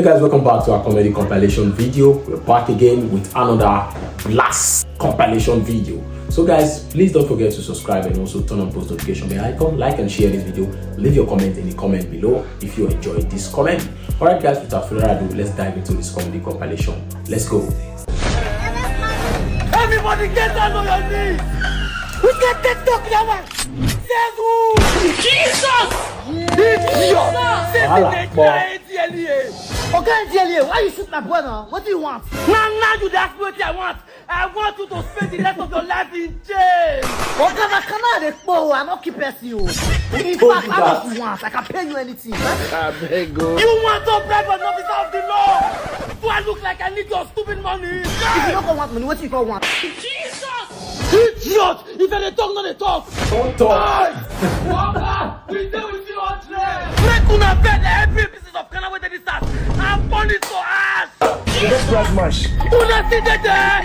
Hey guys, welcome back to our comedy compilation video. We're back again with another last compilation video. So guys, please don't forget to subscribe and also turn on post notification bell icon, like and share this video. Leave your comment in the comment below if you enjoyed this comment. Alright guys, without further ado, let's dive into this comedy compilation. Let's go. Everybody get down on your knees! We get TikTok now! Says who? Jesus! Okay, why you shoot my brother? What do you want? Now you that's what I want. I want you to spend the rest of your life in jail. Okay, I not keep you. In fact, how much you want? I can pay you anything. I beg you. You want to bribe an officer of the law? Do I look like I need your stupid money? If you don't want money, what you gonna want? Jesus! Idiot! If they talk, no they talk. Don't talk. We deal with you on train. Break una bed every pieces of Ghana with the distance and burn it for us. Let's grab mash. Una sit there.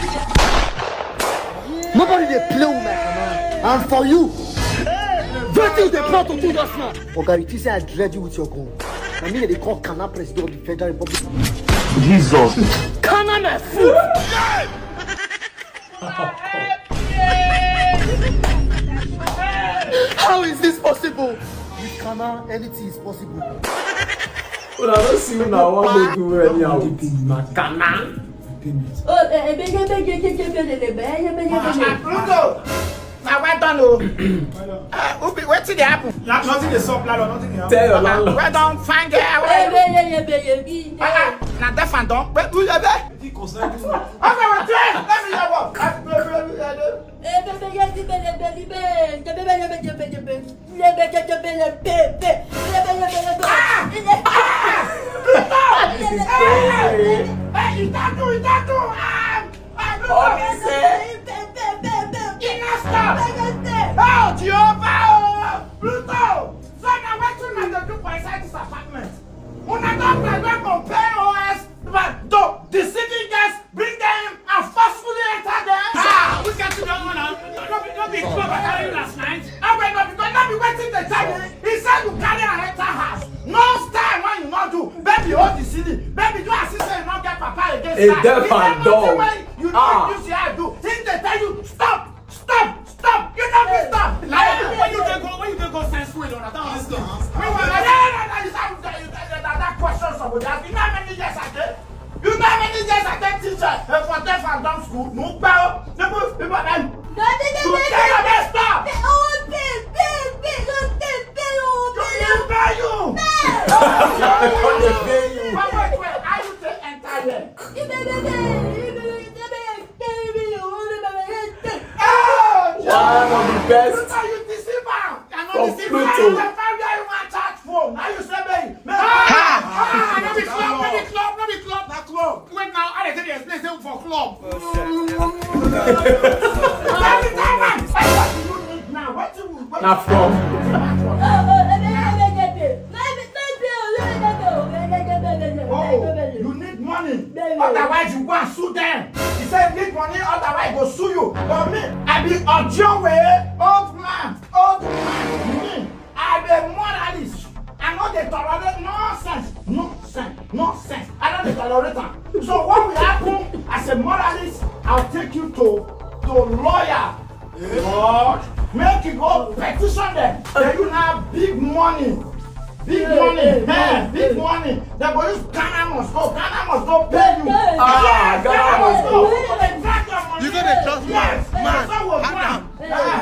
Nobody they play with my command. And for you, What is the plot to do just now? okay, you say I dread you with your gun. I mean they call Presido of the Federal Republic. Jesus. Can I fool? How is this possible? With Kana, anything is possible. But I don't see you now. What they do anyhow with Makana? Pluto! Now where done oh? What's the happen? Nothing is up, nothing else. Tell your landlord. Where don't find it? Now that fan don't. Where do you have that? I'm going to let me have one. Oh, Jehovah! Pluto! So now what you going to do for inside this apartment? When I don't compare OS, but don't deceiving guys, bring them and forcefully enter them. We got to that one now. Don't be clever carrying last night. I wait up because not be waiting the time. He said you carry and enter house. No style when you not do. Baby, hold the city. Baby, do assistant and not get papa against A deaf and dumb. You don't use your eye do. He they tell you stop. Stop! You don't be stop! When you go sense way, I don't understand. That question somebody asked. You know how many years I did? You know how many years I did teacher for deaf and dumb school? No power. People then. Stop! Wait. I used to enter here. One of the best You deceive am. from Pluto. Now you say me. No be club. That club. Wait now, I didn't explain them for club. What do you need now? What you Not from. Oh, you need money. Otherwise you go and sue them. He said need money, otherwise go sue you. But me, I be on your way, old man. Me, I be moralist. I know they tolerate nonsense. I know they tolerate them. So what will happen as a moralist? I'll take you to lawyer. Lord, make you go petition them. Then you have big money. Big money. They go use Ghana must go pay you. Ghana must go. You know they trust me. Yes, Man, that's what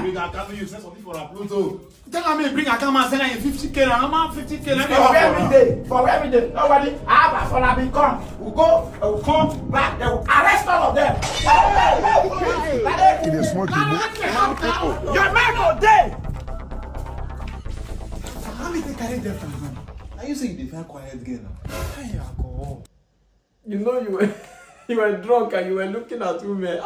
we bring a camera, you send something for a Pluto. Tell me bring a camera, send him 50K, and I'm on 50K. For every day. Nobody, I have a come. We'll come back. They will arrest all of them. It is smoking. Your man go there. How many they carry them from home? Are you saying they find quiet again now? Hey, alcohol. You know you were drunk and you were looking at women.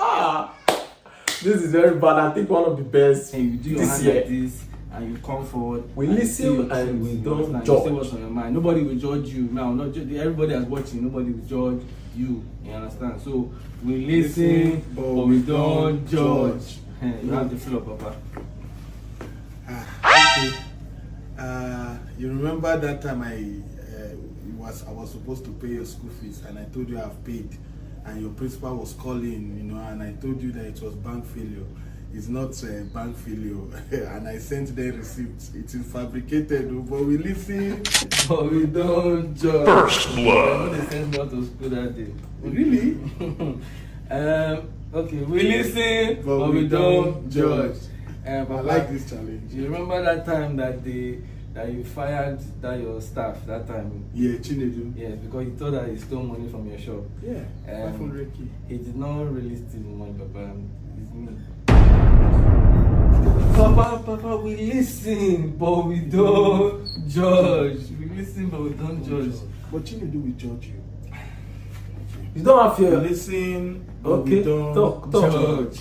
This is very bad. I think one of the best and you do your this hand year. like this and you come forward. We and listen you say and we you don't understand, judge. You say what's on your mind. Nobody will judge you now. Not just everybody that's watching. Nobody will judge you. You understand? So we listen, but we don't judge. You have the floor, Papa. Okay. You remember that time I was supposed to pay your school fees, and I told you I've paid, and your principal was calling, you know, and I told you that it was bank failure. It's not bank failure, and I sent the receipts. It is fabricated, but we listen. But we don't judge. First blood. They sent me out to school that day. Really? Okay, we listen, but we don't judge. I like this challenge. You remember that time that you fired your staff that time? Yeah, Chinedu. Yes, because he thought that he stole money from your shop. Yeah, 500K. He did not really steal the money, Papa. It's me. Papa, we listen, but we don't judge. We listen, but we don't judge. But Chinedu will judge you. You don't have fear. We listen, but Okay, we don't talk. Judge.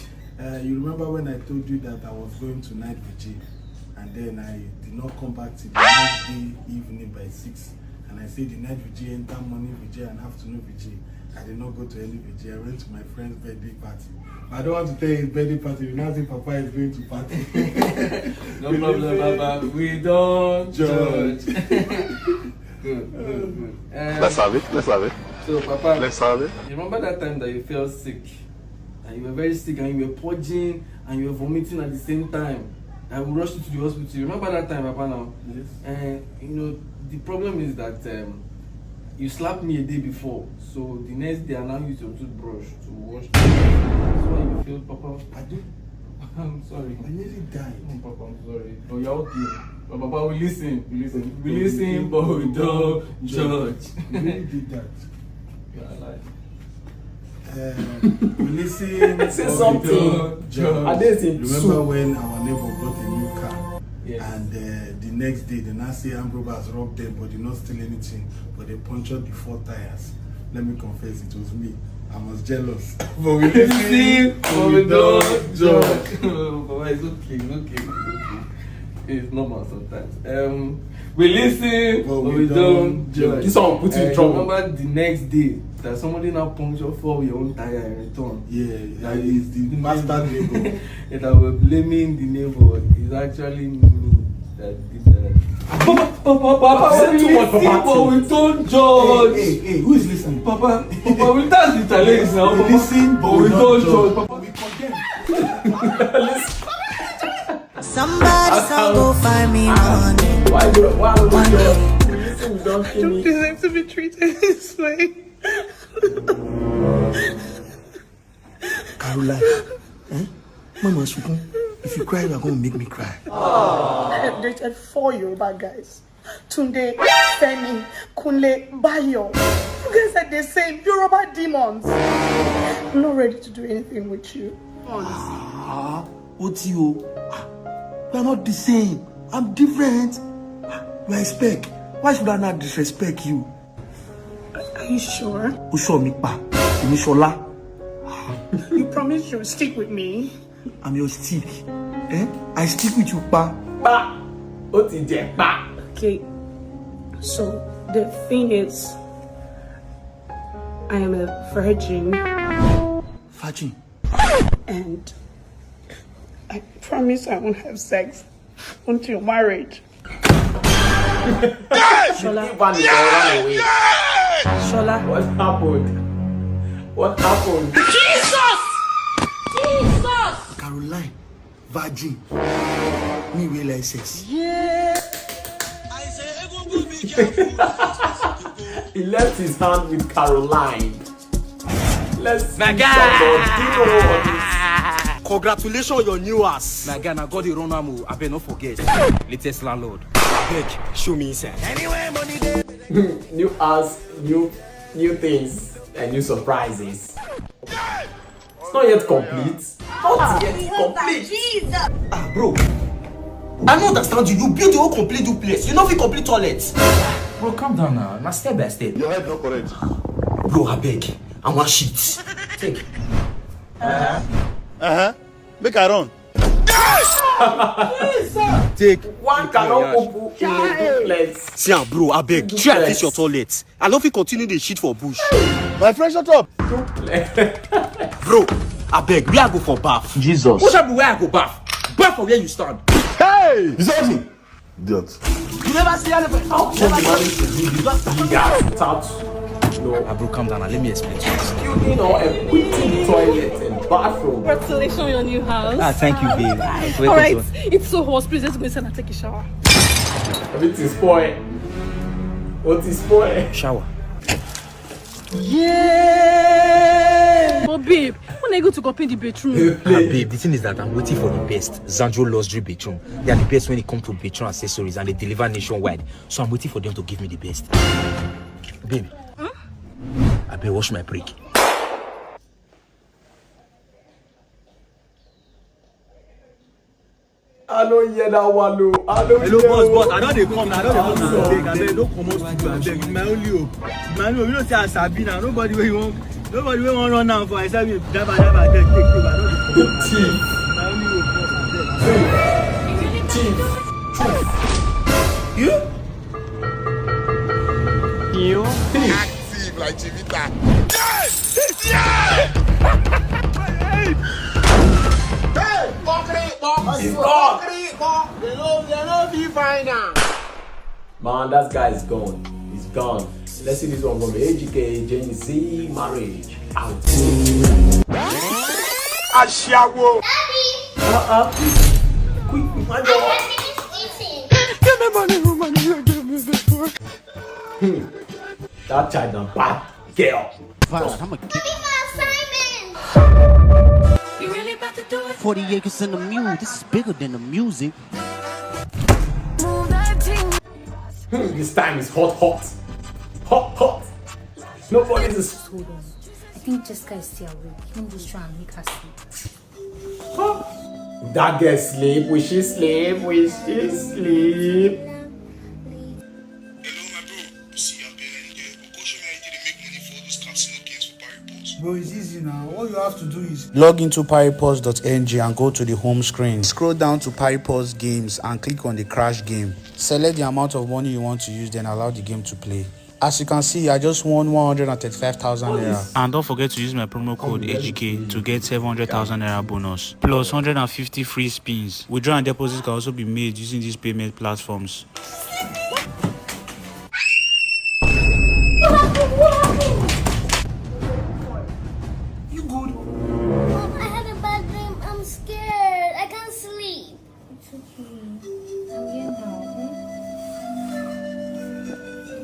You remember when I told you that I was going to night vigil, and then I did not come back till the next day evening by 6, and I said the night vigil, enter morning vigil and afternoon vigil. I did not go to any vigil. I went to my friend's birthday party. I don't want to tell you his birthday party. You now say Papa is going to party. No problem, Papa. We don't judge. Good. Let's have it. So, Papa, Let's have it. you remember that time that you felt sick? And you were very sick and you were purging and you were vomiting at the same time. And we rushed you to the hospital. You remember that time, Papa, now? Yes. And, you know, the problem is that you slapped me a day before. So, the next day, I now use your toothbrush to wash. That's why you feel, Papa. I do. I'm sorry. I nearly died. Oh, Papa, I'm sorry. But you're okay. But Papa, we listen, but we don't judge. We really did that. You're alive. We listen. Say but we something. don't judge. I didn't say Remember two. when our neighbor bought a new car? Yes. And the next day, the Nazi armed robbers robbed them, but did not steal anything. But they punctured the 4 tires. Let me confess, it was me. I was jealous. But we listen, but we don't judge. Papa, it's okay. It's normal sometimes. We listen, but we don't judge. This one put you in trouble. Remember the next day that somebody now punctured 4 your own tire in return. Yeah, that is the master neighbor. And I was blaming the neighbor. It's actually me that did that. Papa, we too much, listen, Papa. but we don't judge. Hey, who is listening? Papa, we that's the challenge now. We listen, but we don't judge. Papa, we condemn. Somebody go find me money. Why would you listen? Don't kill me. Deserve to be treated this way. Caroline, Mama Sukun, if you cry, you are going to make me cry. I've dated 4 Yoruba guys. Tunde, Femi, Kunle, Bayo. You guys are the same Yoruba demons. I'm not ready to do anything with you. Otio, we are not the same. I'm different. You are a speck. Why should I not disrespect you? Are you sure? Usho mi pa, Mishola. You promised you would stick with me. I'm your stick. I stick with you, pa. Pa. What is that? Pa. Okay, so the thing is, I am a virgin Virgin. and I promise I won't have sex until marriage. Shola. Yes! Shola. What happened? Caroline, virgin. Me realize sex. He left his hand with Caroline. Let's My see guy. Congratulations on your new ass. My guy, I got the wrong name. I better not forget. Latest landlord. Beg, show me inside. new house, new things, and new surprises. It's not yet complete. Not yet complete. Ah, bro. I don't understand you. You build your own complete duplex. You know if you complete toilets. Bro, calm down now. Now step by step. Your head not correct. Bro, I beg. I want shit. Take. Make I run. Take. One cannot poo in a duplex. See, bro, I beg. Try and fix your toilet. I don't fit continue the shit for bush. My friend, shut up. Bro, I beg. Where I go for bath? What up where I go bath? Bath for where you stand. Hey! Is that me? Idiot. You never see anything. How can you manage to do this big ass without, Bro, calm down. Let me explain to you. building or equipping toilet and bathroom? Congratulations on your new house. Thank you, babe. Wait, Alright, it's so hot. Please let's go inside and take a shower. Everything's spoiled. What is spoiled? Shower. Yeah! But babe, when I go to copy the bedroom? Babe, the thing is that I'm waiting for the best Zandro luxury bedroom. They are the best when it comes to bedroom accessories and they deliver nationwide. So I'm waiting for them to give me the best. Babe, I better wash my prick. I don't hear that one, no. I don't Hello, hear boss. I know they come. I beg. Don't come out to I beg. It's my only hope. It's my only hope. You don't say I sabi now. Nobody will run now for I said me. Take. I don't Thief. my only hope, boss. I beg. You? Active like Chivita. He's gone. Man, that guy is gone. He's gone. Let's see this one from Agkaay, Gen Z, marriage. Out. Ashawo. Quick, my dog. Give me money, woman. You gave me before. That child done bad girl. I'm a kid. 40 acres in the mule. This is bigger than the music. This time is hot. Nobody's is. Hold on. I think Jessica is still awake. Let me just try and make her sleep. That girl sleep. Will she sleep? Will she sleep? Bro, it's easy now. All you have to do is log into piratepods.ng and go to the home screen. Scroll down to Piratepods Games and click on the Crash game. Select the amount of money you want to use, then allow the game to play. As you can see, I just won 135,000 naira. And don't forget to use my promo code AGK to get 700,000 naira bonus. Plus 150 free spins. Withdrawal and deposits can also be made using these payment platforms.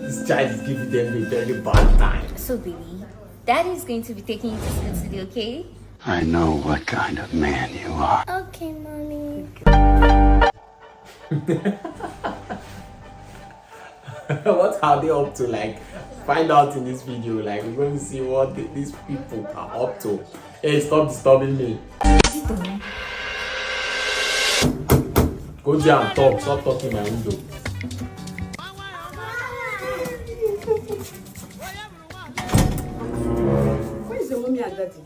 This child is giving them a very bad time. So, baby, Daddy's going to be taking you to school today, okay? I know what kind of man you are. Okay, Mommy. What are they up to? Like, find out in this video. Like, we're going to see what these people are up to. Hey, stop disturbing me. Go there and talk. Stop talking my window. Where is the mommy and daddy?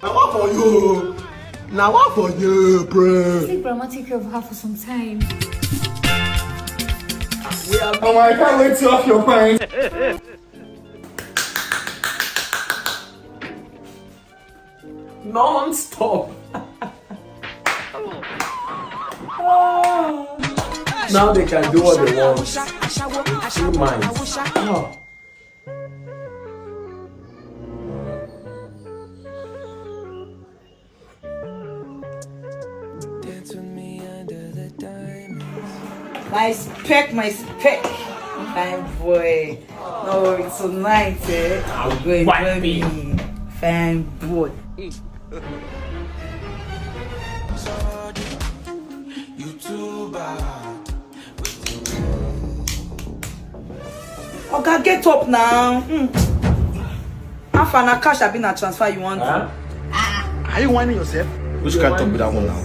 Now what for you? Now what for you, bro? Let Grandma take care of her for some time. Oh, I can't wait to off your mind. Non-stop. Now they can do what they want. Two minds. Oh. My spec. Fine boy. No, it's tonight, eh? I'm going to be fine boy. Okay, get up now. How far na cash have been a transfer you want? Are you whining yourself? Which can't talk with that one now?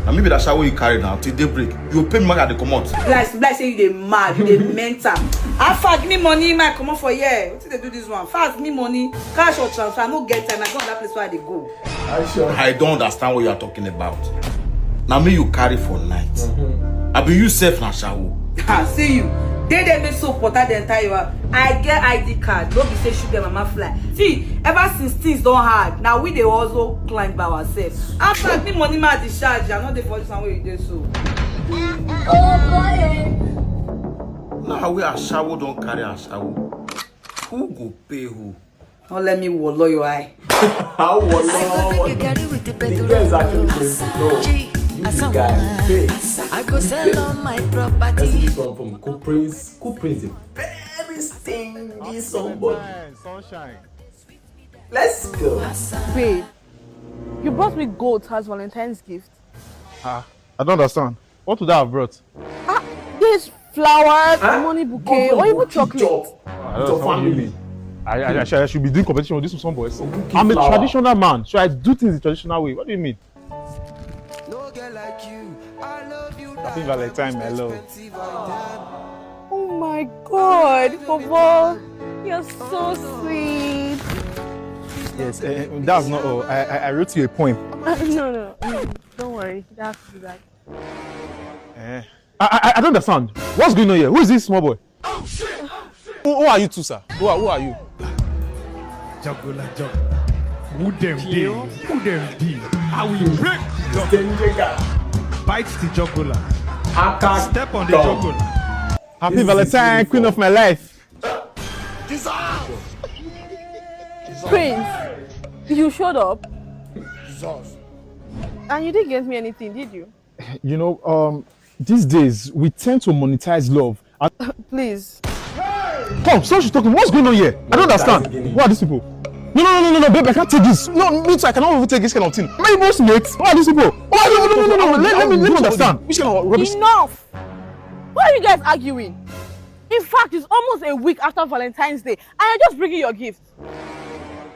And maybe that's how you carry now till daybreak. You pay me money at the commot. Like say you dey mad, you dey mental. How far give me money, my come for here. What did they do this one? Fast give me money, cash or transfer. I no get time. I go to that place where they go. I don't understand what you are talking about. Now me you carry for night. I be you safe na shawo. See you. They make so important the entire year. I get ID card. Don't be say sugar mama fly. See, ever since things don't hard, now we they also climb by ourselves. After me money ma discharge, I know the for this one where you do so. Now we are shower don't carry a shower. Who go pay who? Don't let me wallow your eye. How was the girls actually crazy? No, you guys pay. I go sell all my property. Let's see this one from Cool Prince. Cool Prince is very stingy somebody. Sunshine. Let's go. Babe, you brought me gold as Valentine's gift. I don't understand. What would I have brought? There's flowers, money bouquet, or even chocolate. I don't know what you mean. I should be doing competition with this some boys. I'm a traditional man, so I do things the traditional way. What do you mean? No girl like you. I love you. Happy Valentine, my love. Oh my God, Bobo, you're so sweet. Yes, that's not all. I wrote you a poem. No, don't worry. You have to do that. I don't understand. What's going on here? Who is this small boy? Oh shit! Who are you two, sir? Who are you? Juggler. Who them deal? Who them deal? I will break Bite the juggler. Step on the juggler. Happy Valentine, queen of my life. Prince, you showed up. And you didn't get me anything, did you? You know, these days we tend to monetize love. Please. Come, so she's talking. What's going on here? I don't understand. Who are these people? No, babe, I can't take this. No, me too, I cannot even take this kind of thing. My boss mates. Who are these people? No. Let me understand. Which kind of rubbish? Enough! Why are you guys arguing? In fact, it's almost a week after Valentine's Day, and I'm just bringing your gift.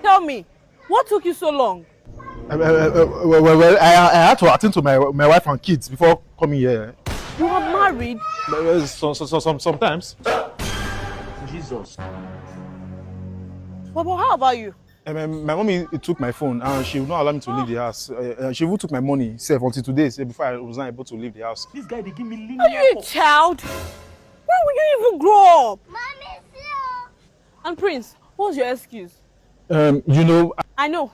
Tell me, what took you so long? Well, I had to attend to my wife and kids before coming here. You are married? Sometimes. Jesus. But how about you? My mommy took my phone and she would not allow me to leave the house. She even took my money until today, before I was not able to leave the house. This guy, they give me linear. Are you a child? When will you even grow up? Mommy, and Prince, what's your excuse? You know. I know.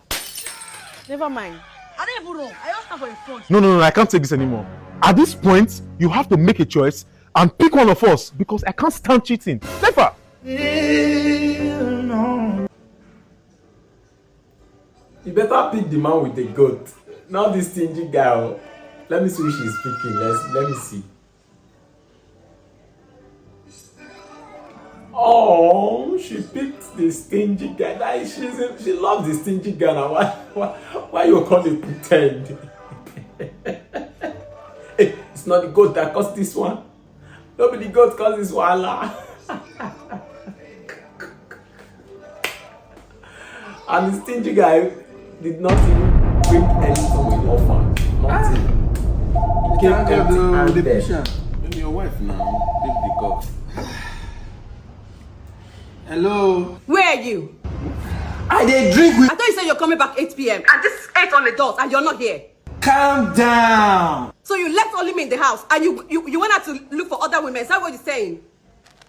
Never mind. I didn't even know. I just have a phone. No, I can't take this anymore. At this point, you have to make a choice and pick one of us because I can't stand cheating. Never. You better pick the man with the goat. Not this stingy girl. Let me see who she's picking. Let me see. Oh, she picked the stingy guy. She loves the stingy guy. Now why you calling it pretend? Hey, it's not the goat that caused this one. Nobody the goat caused this one. And the stingy guy did not even bring anything with the offer. Nothing. He came empty-handed. Maybe your wife now. Pick the cup. Hello. Where are you? I did drink with. I thought you said you're coming back 8 p.m. and this is 8 on the dot and you're not here. Calm down. So you left only me in the house and you went out to look for other women. Is that what you're saying?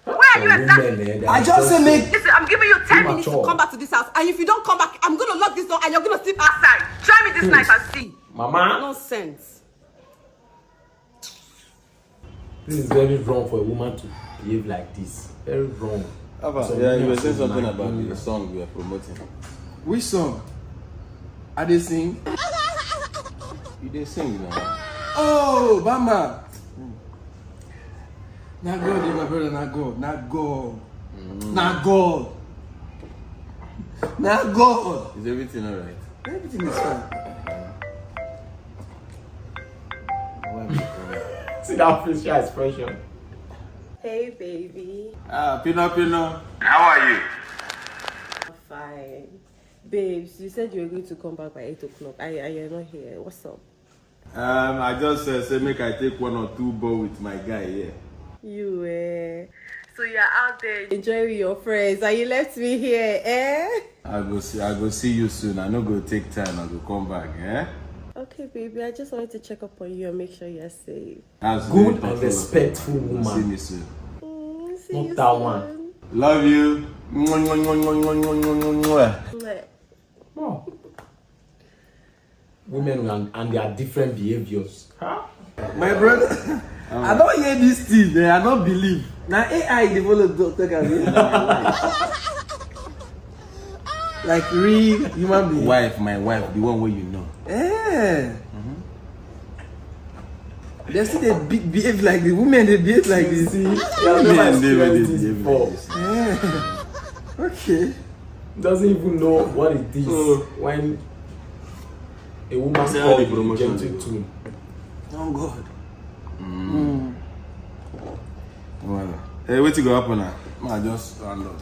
Where are you exactly? I just said make. Listen, I'm giving you 10 minutes to come back to this house. And if you don't come back, I'm going to lock this door and you're going to sleep outside. Try me this night and see. Mama. Nonsense. This is very wrong for a woman to behave like this. Very wrong. Yeah, you were saying something about the song we are promoting. Which song? Are they sing? You didn't sing now. Oh, Bamba. Not God, my brother, not God. Not God. Not God. Not God. Is everything alright? Everything is fine. See that facial expression. Hey, baby. Pino. How are you? Fine. Babes, you said you were going to come back by 8 o'clock. You're not here. What's up? I just said make I take 1 or 2 ball with my guy here. You so you're out there enjoying with your friends and you left me here, eh? I go see you soon. I no go take time. I go come back, eh? Okay, baby. I just wanted to check up on you and make sure you're safe. That's good and respectful woman. See me soon. See Not you that soon. one. Love you. Oh. Women and their different behaviors. Huh? My brother, I don't hear this thing. I don't believe. Now AI develop doctor can be like real human being. My wife, the one where you know. Yeah. They still they behave like the women. They behave like this. See, men they behave like this. Yeah. Okay. Doesn't even know what it is when a woman calls the Gentuu tune. Oh God. Well, hey, wait to go happen now. I just stand up.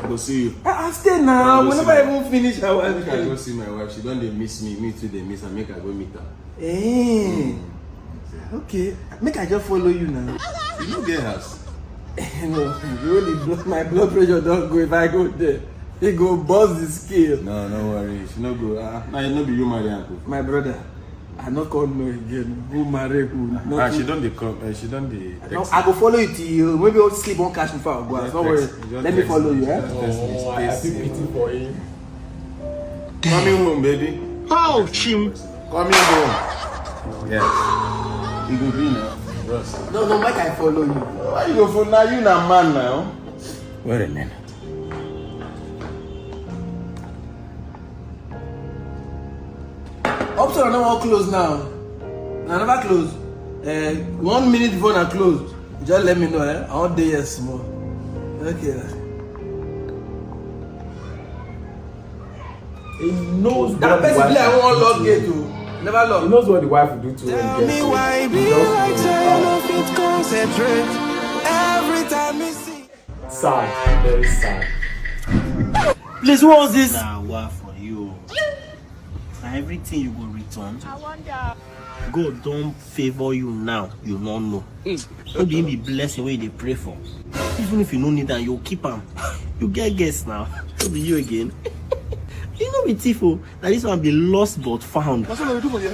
Go see you. I'll stay now. Whenever I even finish, I will go see my wife. She don't they miss me. Me too they miss her. Make her go meet her. Hey. Okay. Make I just follow you now. You don't get house. No, my blood pressure don't go if I go there. He go bust the scale. No, no worry. She no go. Now you no be you marry uncle. My brother, I not call no again. Who marry who? She don't dey come. She don't dey. No, I go follow you till maybe I'll sleep on cash before I go. Don't worry. Let me follow you. Eh? Oh, I feel pity for him. Coming home, baby. Oh, chim. Coming home. Yes. You go be now. No, Mike, I follow you. Why you go for now? You na man now. Wait a minute. Up to I never close now. I never close. 1 minute before I close. Just let me know. I want day yes more. Okay. He knows that what person I won't lock gate to. Never lock. He knows what the wife will do to him. Tell me why be like it concentrate every time you see. Sad, very sad. Please, what was this? Nah, what for you? Now everything you go return. I wonder. God don't favor you now. You don't know. Don't be blessing where they pray for. Even if you don't need that, you'll keep them. You get guests now. It'll be you again. You know be Tifo that this one be lost but found. That's what we do for you.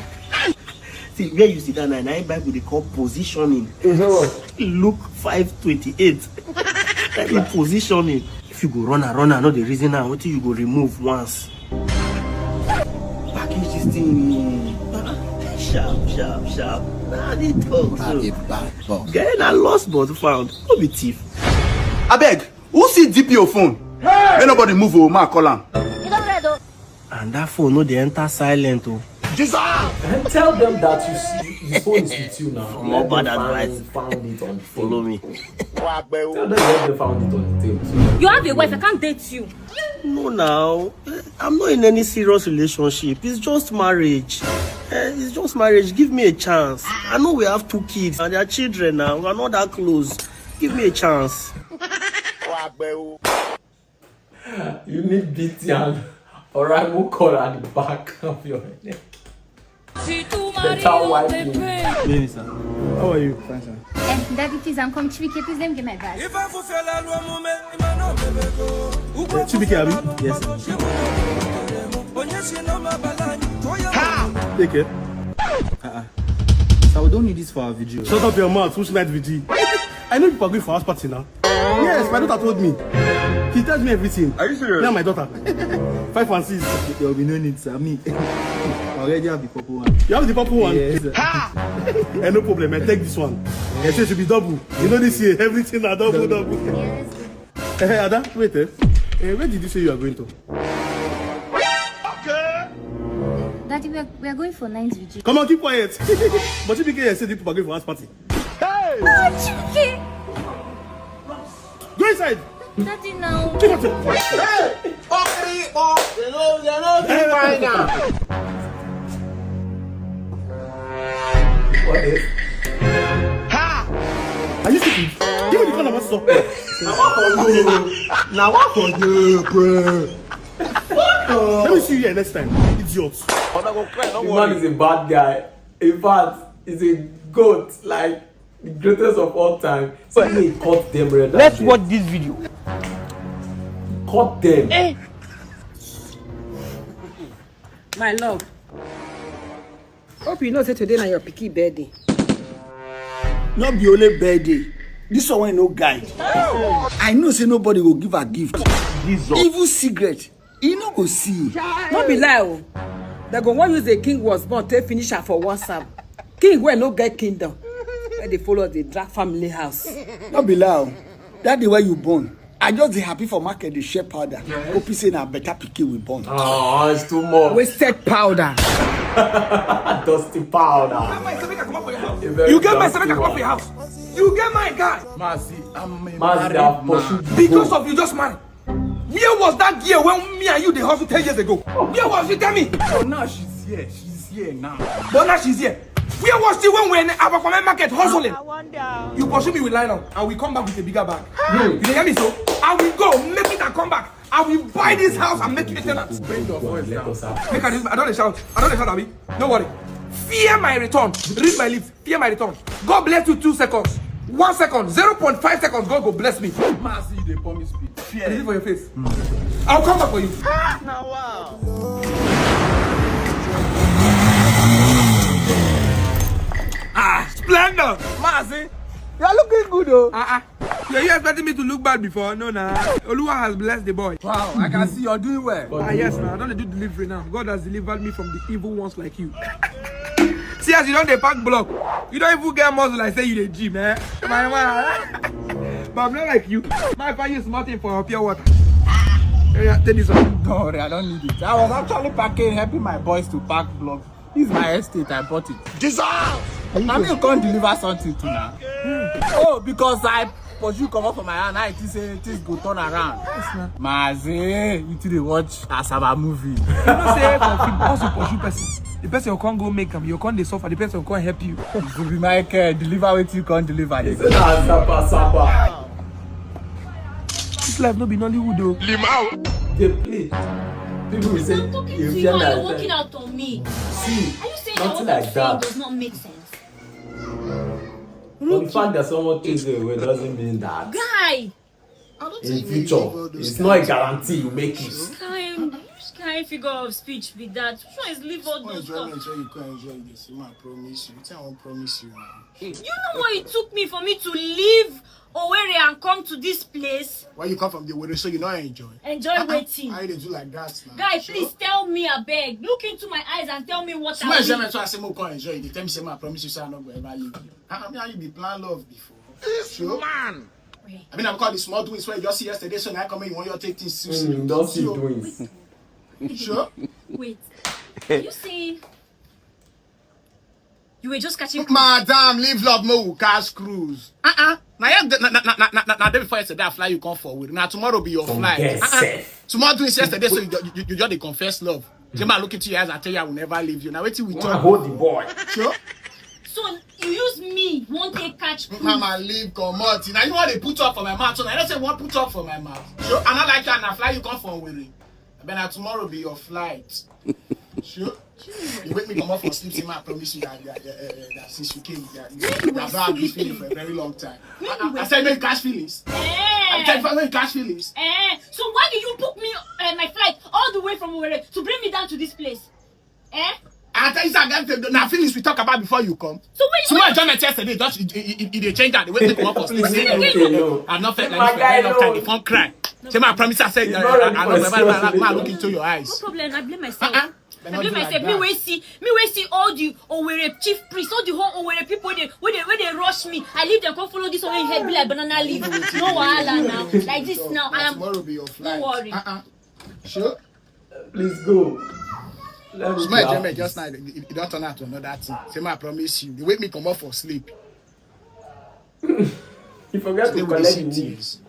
See where you see that now Bible they call positioning. Luke 5:28. That be positioning. If you go run, not the reason now until you go remove once. Package this thing. Sharp. Nah, they talk so. Getting a lost but found. Don't be thief. I beg. Who see DPO phone? Hey! May nobody move over. Ma call him. And that phone no they enter silent oh. Jesus! And tell them that you see his phone is with you now. More bad advice. Found it on the Follow me. Tell them they found it on the table. So you have a wife, I can't date you. No now. I'm not in any serious relationship. It's just marriage. It's just marriage. Give me a chance. I know we have 2 kids and they are children now. We're not that close. Give me a chance. You need BTN or I will call at the back of your neck. Better wife you. How are you? Fine, sir. Daddy, please, I'm coming. Chibike, please let me get my bag. Chibike, Abi? Yes, sir. Take it. So we don't need this for our video. Shut up your mouth. Who's night VG? I know people are going for house party now. Yes, my daughter told me. She tells me everything. Are you serious? Yeah, my daughter. 5 and 6. There will be no need, sir. Me. I already have the purple one. You have the purple one? Yes. Ha! No problem. I take this one. Yes. It should be double. You know this year, everything are double. Yes. Hey, Ada, wait. Where did you say you are going to? Daddy, we are going for 9th VG. Come on, keep quiet. But Chibike said people are going for house party. Hey! Oh, Chibike! Go inside! Daddy, now. Hey! What is? Ha! Are you stupid? Give me the phone number, stop. Now what for you, bro? Let me see you here next time, idiots. The man is a bad guy. In fact, he's a goat, like the greatest of all time. So he caught them red. Let's watch this video. Caught them. Hey. My love. Hope you know say today na your picky birthday. Not be only birthday. This one no guide. I know say nobody will give a gift. Even cigarette. You no go see. Not be lie. They go want use the king was born to finish her for WhatsApp. King wey no get kingdom. Where they follow the drag family house. No be loud. That the way you born. I just dey happy for market the shea powder. Hope you say na better pikin we born. Oh, it's too much. Wasted powder. Dusty powder. You get my 7 come for your house. You get my guy. Mazi, I'm a married man. Because of you just married. Where was that girl when me and you dey hustle 10 years ago? Where was she? Tell me. Oh, now she's here. She's here now. But now she's here. Where was she when we were in Aboki market hustling? I wonder. You pursue me with nylon and we come back with a bigger bag. You hear me so? I will go, make it and come back. I will buy this house and make it a tenant. Bring your voice down. Make I don't shout. I don't shout, Abi. Don't worry. Fear my return. Read my lips. Fear my return. God bless you 2 seconds. 1 second. 0.5 seconds. God go bless me. Mazi, they promise me. Fear. Is it for your face? I'll come back for you. Now wow. Splendor. Mazi, You are looking good though. you expecting me to look bad before? No, nah. Oluwa has blessed the boy. Wow, I can see you're doing well. Yes, now. I don't do delivery now. God has delivered me from the evil ones like you. See, as you don't pack block, you don't even get muscle. I say you the gym, eh? But I'm not like you. My father use nothing for pure water. Yeah, take this one. Don't worry, I don't need it. I was actually packing, helping my boys to pack blocks. This is my estate, I bought it. Dissolve! I mean, you can't deliver something to now. Oh, because I pursue come up from my hand, I say things go turn around. Mazi, you two they watch Asaba movie. You know, say for people, also pursue person. The person who can't go make them, you can't they suffer. The person who can't help you. To be my care, deliver what you can't deliver. This life no be Nollywood though. Limau. They play. People will say I'm talking to you and you're walking out on me. See, Are you saying nothing that what like I'm saying that. does not make sense? But the fact that someone takes it away doesn't mean that Guy! in future it's not a guarantee you make it. Which kind figure of speech be that? Which one is leave all those stuff? You can't enjoy this. I promise you. I won't promise you now. You know what it took me for me to leave Owerri and come to this place? Why you come from the Owerri so you not enjoy? Enjoy waiting. How you do like that now? Guy, please tell me a beg. Look into my eyes and tell me what I I need. say more can't enjoy. They tell me say I promise you say I'm not going to ever leave you. I mean how you be plan love before? Sure. Man. I mean I've got the small doings where you just see yesterday so now I come in you want your take things seriously. Don't see doings. Sure. Wait. Are you saying you were just catching Madam, leave love no cash cruise. Now day before yesterday I fly you come forward. Now tomorrow be your flight. Tomorrow doing yesterday so you just dey confess love. Jema look into your eyes and tell you I will never leave you. Now wait till we talk. Hold the boy. Sure. So you use me, won't take catch cruise. Mama leave come out. Now you want to put up for my mouth. So I don't say what put up for my mouth. Sure. And I like you and I fly you come forward. But now tomorrow be your flight. Sure. You wake me come up for sleep, say, I promise you that since you came, I've not had this feeling for a very long time. I said, make cash feelings. I said, make cash feelings. So why did you book me my flight all the way from Owerri to bring me down to this place? I tell you something, now feelings we talk about before you come. So when so my enjoyment yesterday, just it changed that the way they come up for sleep. I'm not felt like this for a very long time. They can't cry. Say, I promise I said, I look into your eyes. No problem, I blame myself. I blame myself. Me wait see all the Owerri chief priests, all the whole Owerri people where they rush me. I leave them, come follow this Owerri head be like banana leaf. No wahala now. Like this now. I am. Tomorrow be your flight. Don't worry. Sure. Please go. My enjoyment just now, it don't turn out to another thing. Say, I promise you. You wake me come up for sleep. You forget to collect the news.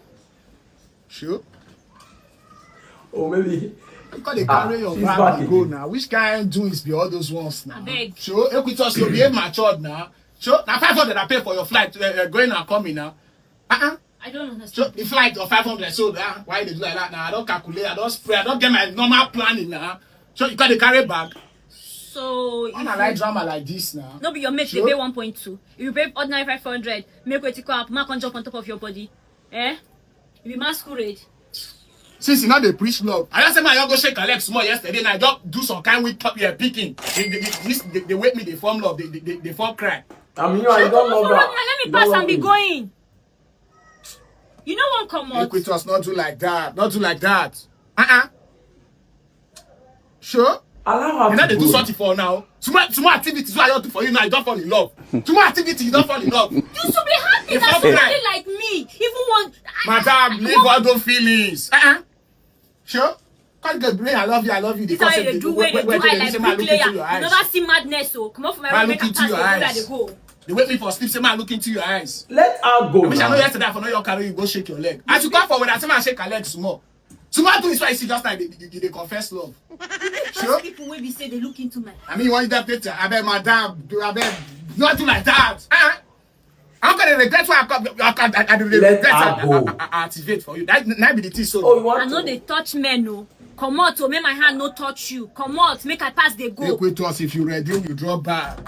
Sure. Or maybe. Because they carry your bag and go now. Which kind of doings be all those ones now? I beg. Sure. Equitas, you behave matured now. Sure. Now 500 I pay for your flight going and coming now. I don't understand. So the flight of 500. So why they do like that now? I don't calculate. I don't spray. I don't get my normal planning now. So you can't carry bag. So I like drama like this now. No, but your mate they pay 1.2. If you pay ordinary 500, make way to come up, mark on jump on top of your body. You be masquerade. Since you know they preach love, I just say my go shake Alex small yesterday and I just do some kind with picking. They wake me, they form love, they form cry. I mean, I don't love that. Let me pass and be going. You know one come out. Equitas not do like that. Not do like that. Sure? Allow her you know to they do something for now. Tomorrow activities what I don't do for you now, you don't fall in love. Tomorrow activity, you don't fall in love. You should be happy that somebody like me even want. Madam, leave all those feelings. Sure? Can't get brain. I love you. This how you do where they do I like bricklayer. You never see madness, so come on from my room, make a pass where they go. They wait me for sleep, say man look into your eyes. Let her go. I wish I know yesterday for no your carry you go shake your leg. As you come forward, I say man shake her leg small. Tomorrow do is why you see just like they confess love. Sure? People will be say they look into my. I mean you want that picture? I bet madam, I bet not do like that. I'm gonna regret why I regret I activate for you. That be the thing so. Oh, you want I know they touch men no. Come out to make my hand no touch you. Come out, make I pass they go. Take wait to us if you ready, you drop back.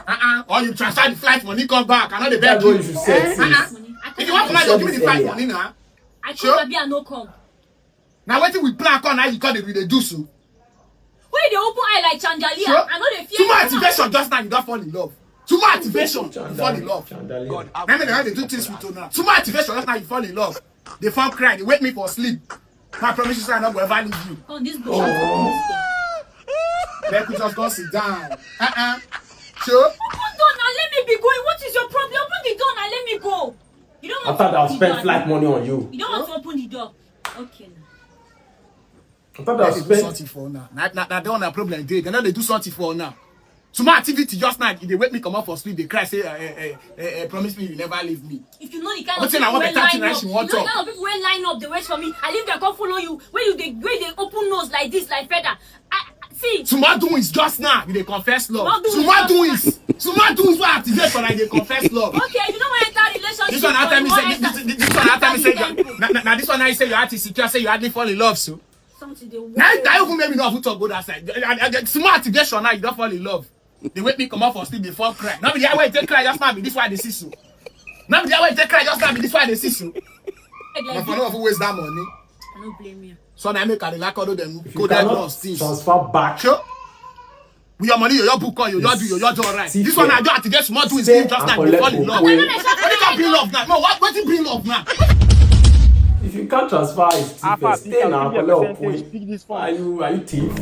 Or you transfer the flight money, come back. I know the bed you should say. If you want to give me the flight money now. I can't be a no come. Now waiting we plan on how you call it with the do so. Where they open eye like Chandalia, sure? I know they fear. Too much activation just now you don't fall in love. Too much activation, you fall in love. God, I mean how they do things with you now. Too much activation just now you fall in love. They fall cry, they wake me for sleep. I promise you I'm not going to ever leave you. Oh, this bullshit. Let me just go sit down. Open Sure? door now, let me be going. What is your problem? Open the door now, let me go. You don't want I thought I'll spend flight money on you. You don't want to open the door. Okay now. I thought I'll spend something for now. Now they don't have problem. They know they do something for now. So my activity just now, they wake me come out for sleep, they cry, say, promise me you never leave me. If you know the kind of people who line up, they wait for me. I leave them, come follow you. Where they open nose like this, like feather. See. Tomorrow doing is just now, they confess love. Tomorrow doing is what activate for like they confess love. Okay, you don't want to enter relationship. This one after me say, now this one now you say your heart is secure, say you hardly fall in love, so. Now you maybe not who talk go that side. Smart activation now you don't fall in love. They wake me come out for sleep before cry. Now be the way they cry just now be this why they see so. Now be the way they cry just now be this why they see so. But for no who waste that money. I don't blame you. So now I make a like all of them go there lost things. Transfer back. Sure. With your money, your book on you, your do your do alright. This one I do to get small to his just now be fall in love. What can bring love now? No, what bring love now? If you can't transfer it, stay now. Are you thief?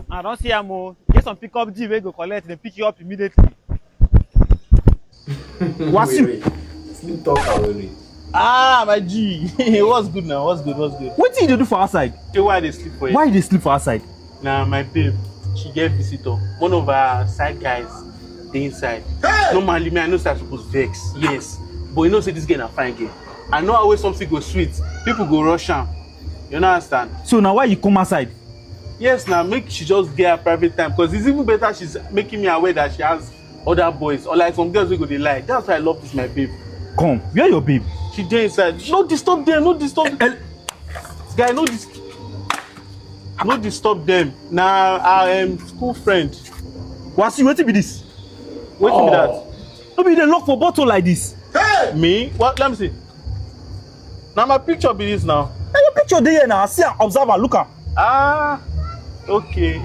I don't see am. Get some pick up G wey go collect, they pick you up immediately. Wasiu. Sleep talk already. Ah, my G. What's good now? What's good? What did you do for outside? Why they sleep for you? Why they sleep for outside? Nah, my babe, she get visitor. One of our side guys, the inside. Hey! Normally, me I know I'm supposed to vex. Yes, but you know say this girl na fine girl. I know always something go sweet. People go rush am. You know understand? So now why you come outside? Yes, now make she just get her private time because it's even better she's making me aware that she has other boys or like some girls who go they lie. That's why I love this my babe. Come, where your babe? She dey inside. No disturb them, no disturb them. Guy, no disturb them. Now our school friend. Wasiu, what be this? What be that? No be they lock for bottle like this. Hey! Me? What? Let me see. Now my picture be this now. Hey, your picture there now. See, observe and look am. Ah. Okay.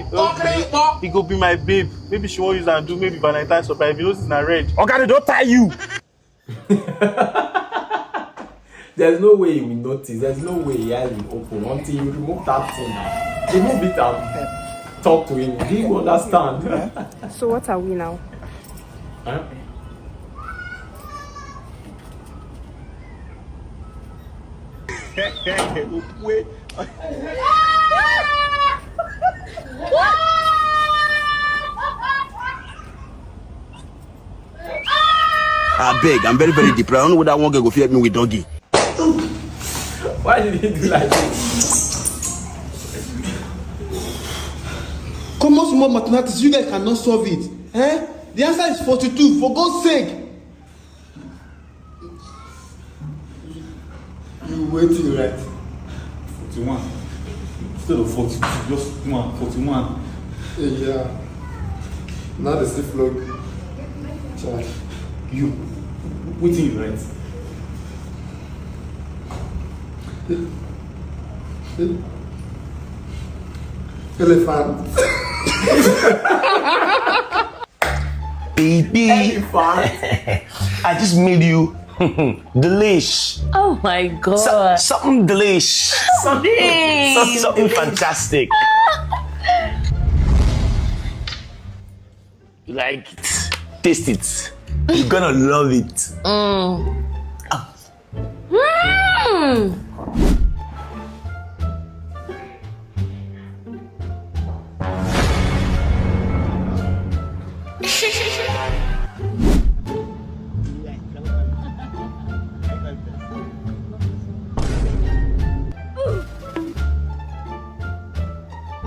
He go be my babe. Maybe she won't use and do maybe Valentine surprise. If you notice na red. Okay, they don't tie you. There's no way you will notice. There's no way he has been open until you remove that thing now. Remove it and talk to him. Do you understand? So what are we now? Huh? I beg, I'm very, very depressed. I don't know what that one girl go feed me with doggy. Why did he do like this? Come on, small mathematics, you guys cannot solve it. Eh? The answer is 42, for God's sake. You waiting, right? 41. Instead of 42, just 41. Yeah. Now the stiff log. Charge. You waiting, right? Elephant. Baby, I just made you delish. Oh my God. Something delish. Something fantastic. like it. Taste it. You're gonna love it.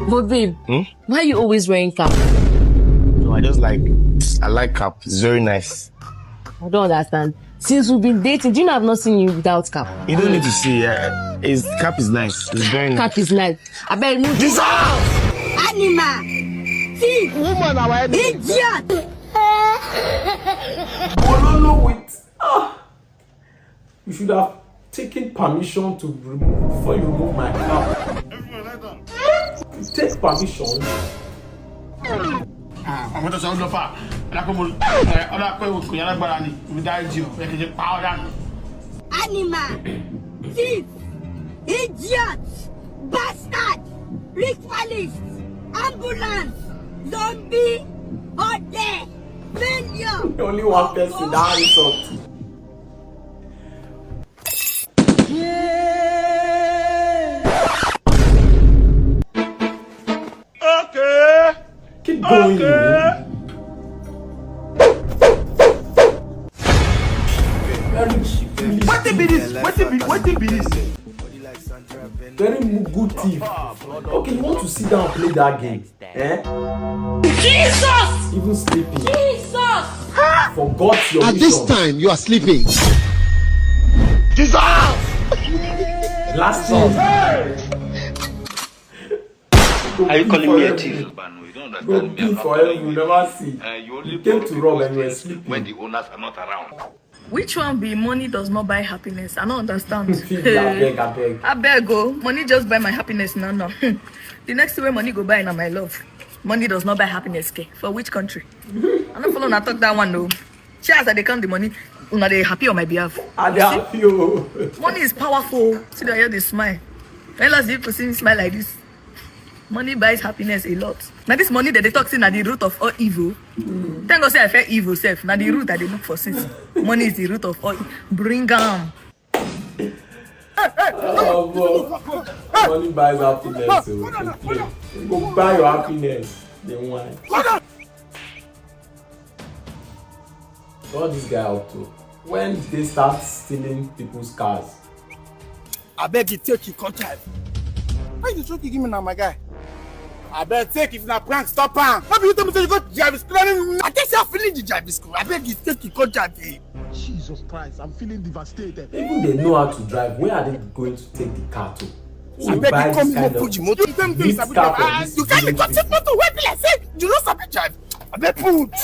But babe, why are you always wearing cap? No, I like cap. It's very nice. I don't understand. Since we've been dating, do you know I've not seen you without cap? You don't need to see. His cap is nice. It's very nice. Cap is nice. I bet you Jesus! Animal! See, woman, our idiot! You should have taken permission to remove before you remove my cap. Take permission. I'm going to say, Animal, thief, idiot, bastard, ritualist, ambulance, zombie, order, failure. Only one person that is up. Okay. Keep going. What be this? Very good thief. Okay, you want to sit down and play that game? Jesus! Even sleeping. Jesus! Forgot your At mission. this time, you are sleeping. Jesus! Last time. Are you calling me a thief? Go pee for him, you never see. You came to rob and you were sleeping. When the owners are not around. Which one be money does not buy happiness? I don't understand. I beg, go. Money just buy my happiness. No. The next way money go buy now my love. Money does not buy happiness. Okay? For which country? I'm not following. I talk that one though. Cheers that they count the money. Una they happy on my behalf. They happy. Money is powerful. See that here they smile. When last people see me smile like this? Money buys happiness a lot. Now this money that they talk at the root of all evil. Thank God say I feel evil self. Now the root that they look for since. Money is the root of all. Bring them. Money buys happiness. Go buy your happiness. Then why? What this guy up to? When did they start stealing people's cars? I beg you take your contract. Why you joking? Give me now, my guy. I better take if na prank, stop prank. How you tell me you got drive school? I guess you're feeling the drive school. I beg you take your contract. Jesus Christ, I'm feeling devastated. Even they know how to drive. Where are they going to take the car to? I beg you come here, put your motor. You tell me you sabi drive. You can't go take motor. Wait till I say you don't sabi drive. I beg put.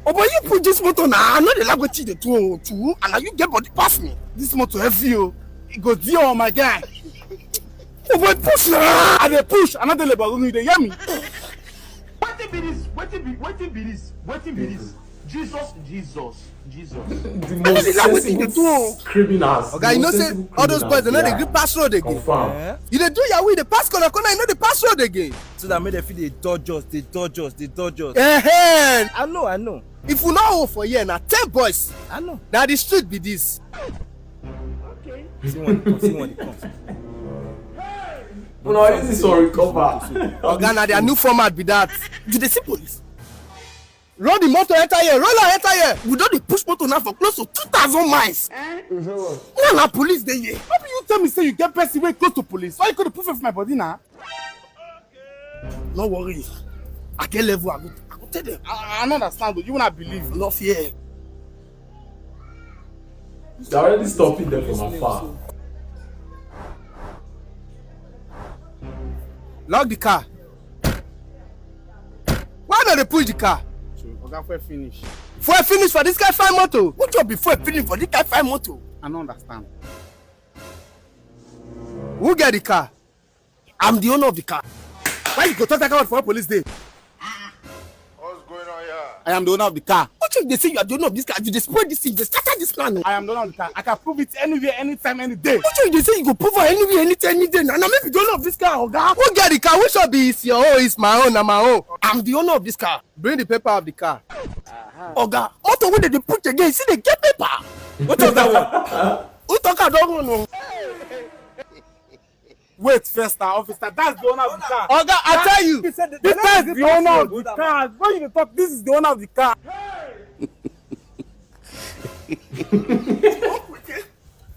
Oh boy, you put this motor now. I know the language they do too, and now you get body pass me. This motor heavy you. It go deal, my guy. Oh boy, push now. And they push. Another labor room. They hear me. What be this? Jesus. The most sensible criminals. Okay, you know say all those boys they know they grip pass road again. You dey do Yahoo, they pass corner, you know they pass road again. So that made them feel they dodge us. I know. If we not hold for here now, 10 boys. I know. Now the street be this. Okay. See one comes. No, this is for recover. Okay, now their new format be that. Do they see police? Roll the motor enter here. We don't push motor now for close to 2,000 miles. Now police they here. How do you tell me say you get person way close to police? Why you got the proof of my body now? No worry. At that level, I go tell them. I understand, but you will not believe. No fear. They're already stopping them from afar. Lock the car. Why don't they push the car? Before finish for this guy fine motor. What job before finish for this guy fine motor? I don't understand. Who get the car? I'm the owner of the car. Why you go talk about for police day? What's going on here? I am the owner of the car. What if they say you are the owner of this car? You destroy this thing, they scatter this plan. I am the owner of the car. I can prove it anywhere, anytime, any day. What if they say you go prove it anywhere, anytime? anything. And I'm the owner of this car, Oga. Who get the car? Which of is your own? It's my own. I'm my own. I'm the owner of this car. Bring the paper of the car. Oga, motor when they put again, see they get paper. What talk that one? Who talk I don't know? Wait first, officer. That's the owner of the car. Oga, I tell you. This is the owner of the car. When you talk, this is the owner of the car.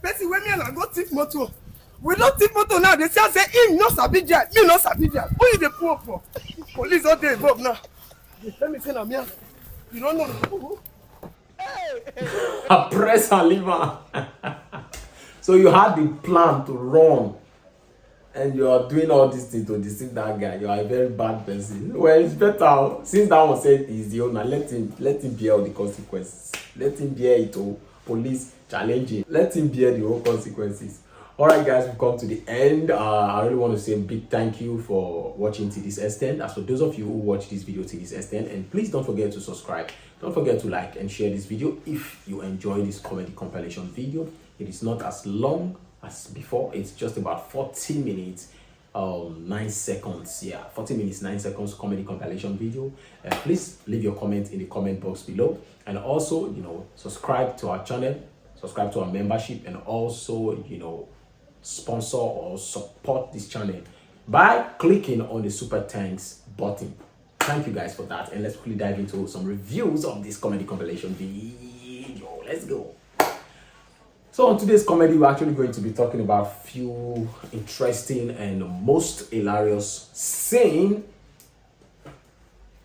Person when me and I go thief motor. We don't thief motor now. They say him no sabi drive, me no sabi drive. Who is the poor for? Police all day involved now. Let me say na me. You don't know. I press and leave her. So you had the plan to run, and you are doing all these things to deceive that guy. You are a very bad person. Well, it's better since that one said he's the owner. Let him bear all the consequences. Let him bear it all. Police challenging. Let him bear the whole consequences. Alright guys, we've come to the end. I really want to say a big thank you for watching to this extent. As for those of you who watch this video to this extent, and please don't forget to subscribe. Don't forget to like and share this video if you enjoy this comedy compilation video. It is not as long as before. It's just about 40 minutes 9 seconds. Yeah, 40 minutes 9 seconds comedy compilation video. Please leave your comment in the comment box below, and also subscribe to our channel, subscribe to our membership, and also sponsor or support this channel by clicking on the super thanks button. Thank you guys for that, and let's quickly dive into some reviews of this comedy compilation video. Let's go. So on today's comedy, we're actually going to be talking about few interesting and most hilarious scene.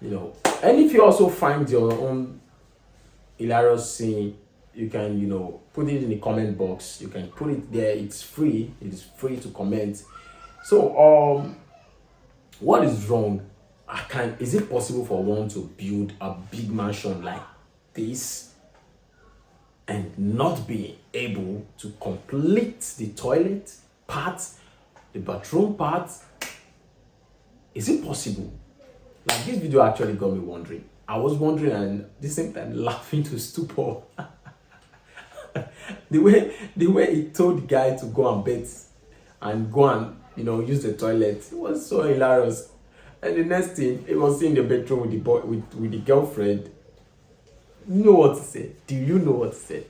And if you also find your own hilarious scene, you can put it in the comment box. You can put it there. It's free. It is free to comment. So what is wrong? Is it possible for one to build a big mansion like this and not be able to complete the toilet part, the bathroom part? Is it possible? Like, this video actually got me wondering. I was wondering and at the same time laughing to stupor. the way he told the guy to go and bet and go and use the toilet, it was so hilarious. And the next thing, he was in the bedroom with the boy with the girlfriend. You know what he said? Do you know what he said?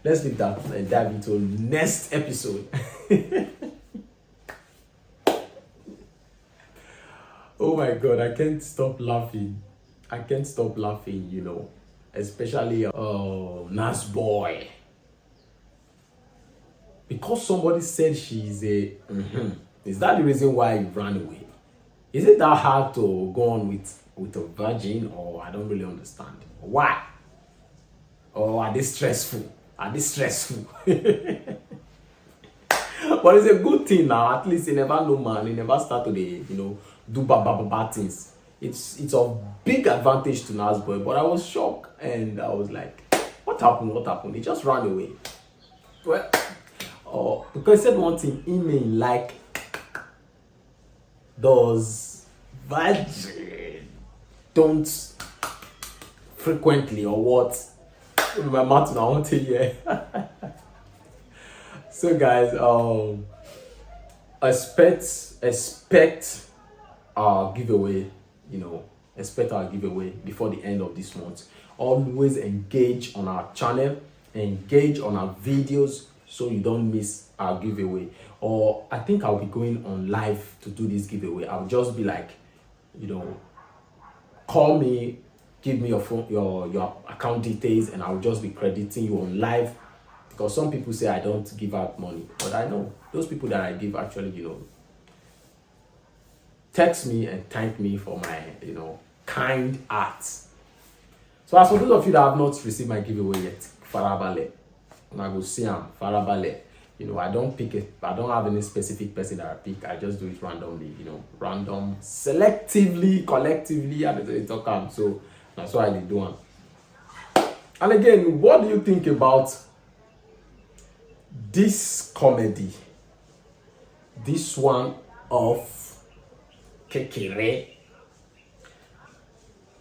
Let's leave that and dive into next episode. Oh my god, I can't stop laughing. I can't stop laughing, especially Nas boy. Because somebody said she's a Is that the reason why he ran away? Is it that hard to go on with a virgin, or I don't really understand? Why? Or are they stressful? Are they stressful? But it's a good thing now. At least he never know man. He never start to do bad things. It's of big advantage to Nas boy. But I was shocked and I was like, what happened? What happened? He just ran away. Well, because he said one thing, he may like those virgin don't frequently or what? In my mouth now, I want to hear. So guys, expect our giveaway. Expect our giveaway before the end of this month. Always engage on our channel, engage on our videos, so you don't miss our giveaway. Or I think I'll be going on live to do this giveaway. I'll just be like, call me, give me your phone, your account details, and I'll just be crediting you on live. Because some people say I don't give out money, but I know those people that I give actually, text me and thank me for my, kind acts. So as for those of you that have not received my giveaway yet, farabale, and I go see farabale. I don't pick it. I don't have any specific person that I pick. I just do it randomly, random, selectively, collectively, and it's okay. So that's why I do it. And again, what do you think about this comedy? This one of Kekere.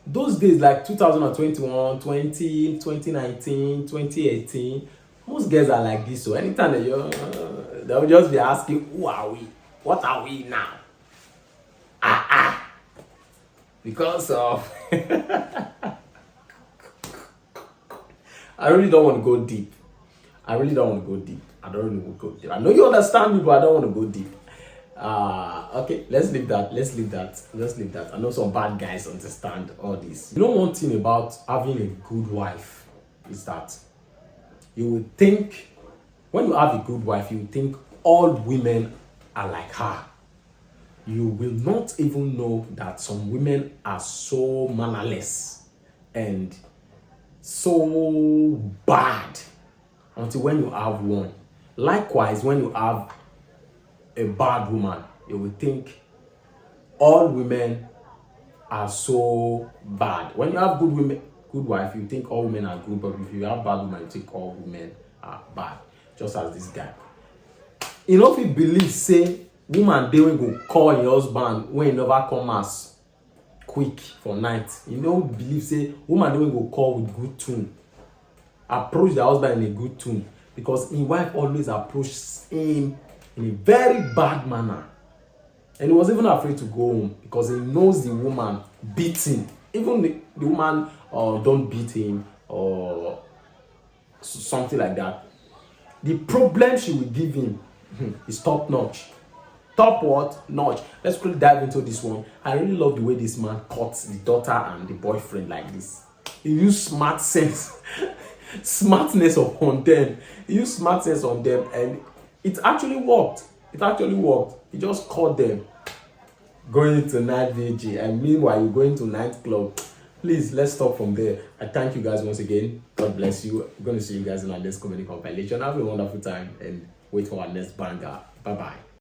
Those days like 2021, 2019, 2018, Most girls are like this, so anytime they'll just be asking, who are we? What are we now? Because of I really don't want to go deep. I don't really want to go deep. I know you understand me, but I don't want to go deep. Okay, let's leave that. I know some bad guys understand all this. You know, one thing about having a good wife is that you would think, when you have a good wife, you would think all women are like her. You will not even know that some women are so mannerless and so bad until when you have one. Likewise, when you have a bad woman, you will think all women are so bad. When you have good wife, you think all women are good, but if you have bad woman, you think all women are bad. Just as this guy. You know, if you believe, say, woman they will go call your husband when he never come as quick for night. You don't believe, say, woman they will go call with good tune. Approach the husband in a good tune. Because his wife always approaches him in a very bad manner. And he was even afraid to go home because he knows the woman beats him. Even the woman don't beat him or something like that. The problem she will give him is top notch. Top what? Notch. Let's quickly dive into this one. I really love the way this man cuts the daughter and the boyfriend like this. He used smart sense. Smartness on them. He used smartness on them and it actually worked. He just caught them going to night VG, and meanwhile you're going to nightclub. Please, let's stop from there. I thank you guys once again. God bless you. I'm going to see you guys in our next comedy compilation. Have a wonderful time and wait for our next banger. Bye bye.